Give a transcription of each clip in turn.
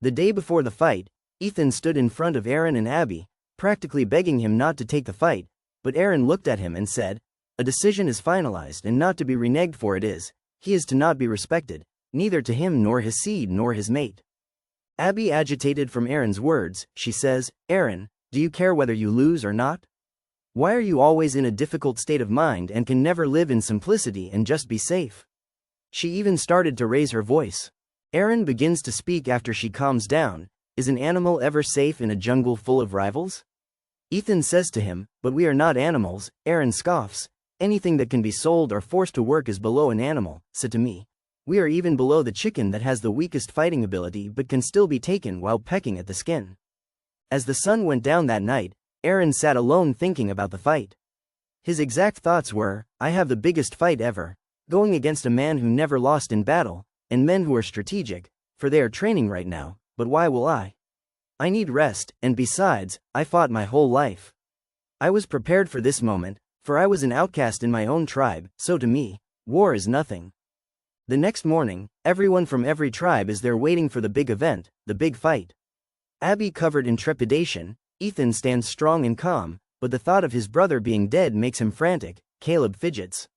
The day before the fight, Ethan stood in front of Eren and Abby, practically begging him not to take the fight, but Eren looked at him and said, "A decision is finalized and not to be reneged, for it is, he is to not be respected, neither to him nor his seed nor his mate." Abby, agitated from Eren's words, she says, "Eren, do you care whether you lose or not? Why are you always in a difficult state of mind and can never live in simplicity and just be safe?" She even started to raise her voice. Eren begins to speak after she calms down. Is an animal ever safe in a jungle full of rivals? Ethan says to him, "But we are not animals." Eren scoffs. "Anything that can be sold or forced to work is below an animal," said to me. "We are even below the chicken that has the weakest fighting ability but can still be taken while pecking at the skin." As the sun went down that night, Eren sat alone thinking about the fight. His exact thoughts were, "I have the biggest fight ever, going against a man who never lost in battle, and men who are strategic, for they are training right now, but why will I? I need rest, and besides, I fought my whole life. I was prepared for this moment, for I was an outcast in my own tribe, so to me, war is nothing." The next morning, everyone from every tribe is there waiting for the big event, the big fight. Abby covered in trepidation, Ethan stands strong and calm, but the thought of his brother being dead makes him frantic. Caleb fidgets.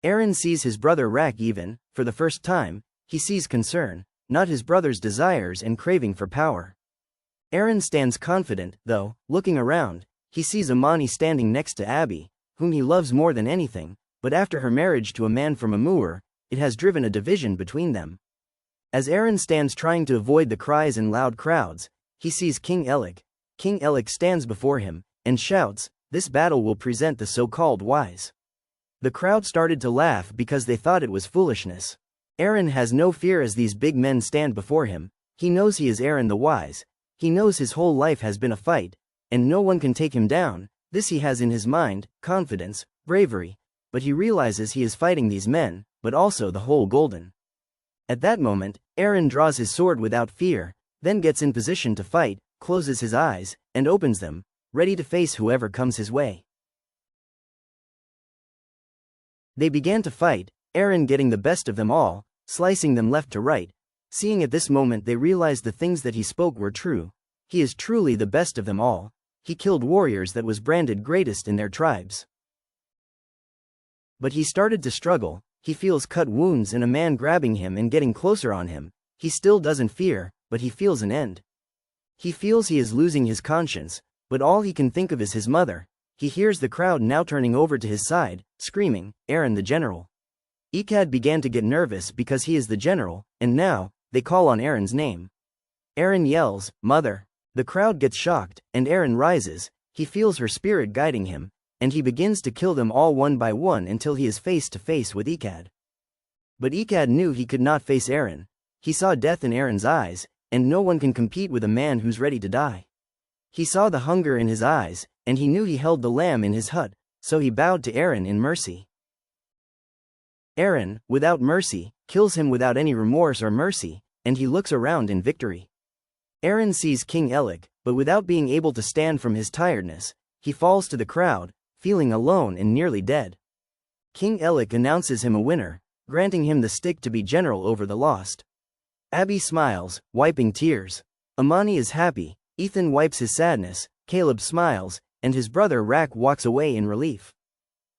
Eren sees his brother Rak even, for the first time, he sees concern, not his brother's desires and craving for power. Eren stands confident, though, looking around, he sees Amani standing next to Abby, whom he loves more than anything, but after her marriage to a man from Amur, it has driven a division between them. As Eren stands trying to avoid the cries and loud crowds, he sees King Elik. King Elik stands before him, and shouts, "This battle will present the so-called wise." The crowd started to laugh because they thought it was foolishness. Eren has no fear as these big men stand before him. He knows he is Eren the Wise. He knows his whole life has been a fight, and no one can take him down. This he has in his mind, confidence, bravery, but he realizes he is fighting these men, but also the whole Golden. At that moment, Eren draws his sword without fear, then gets in position to fight, closes his eyes, and opens them, ready to face whoever comes his way. They began to fight, Eren getting the best of them all, slicing them left to right. Seeing at this moment they realized the things that he spoke were true. He is truly the best of them all. He killed warriors that was branded greatest in their tribes. But he started to struggle, he feels cut wounds and a man grabbing him and getting closer on him. He still doesn't fear, but he feels an end. He feels he is losing his conscience, but all he can think of is his mother. He hears the crowd now turning over to his side, screaming, "Eren the general." Ikad began to get nervous because he is the general, and now, they call on Eren's name. Eren yells, "Mother!" The crowd gets shocked, and Eren rises, he feels her spirit guiding him, and he begins to kill them all one by one until he is face to face with Ikad. But Ikad knew he could not face Eren. He saw death in Eren's eyes, and no one can compete with a man who's ready to die. He saw the hunger in his eyes, and he knew he held the lamb in his hut, so he bowed to Eren in mercy. Eren, without mercy, kills him without any remorse or mercy, and he looks around in victory. Eren sees King Elik, but without being able to stand from his tiredness, he falls to the crowd, feeling alone and nearly dead. King Elik announces him a winner, granting him the stick to be general over the lost. Abby smiles, wiping tears. Amani is happy, Ethan wipes his sadness, Caleb smiles, and his brother Rak walks away in relief.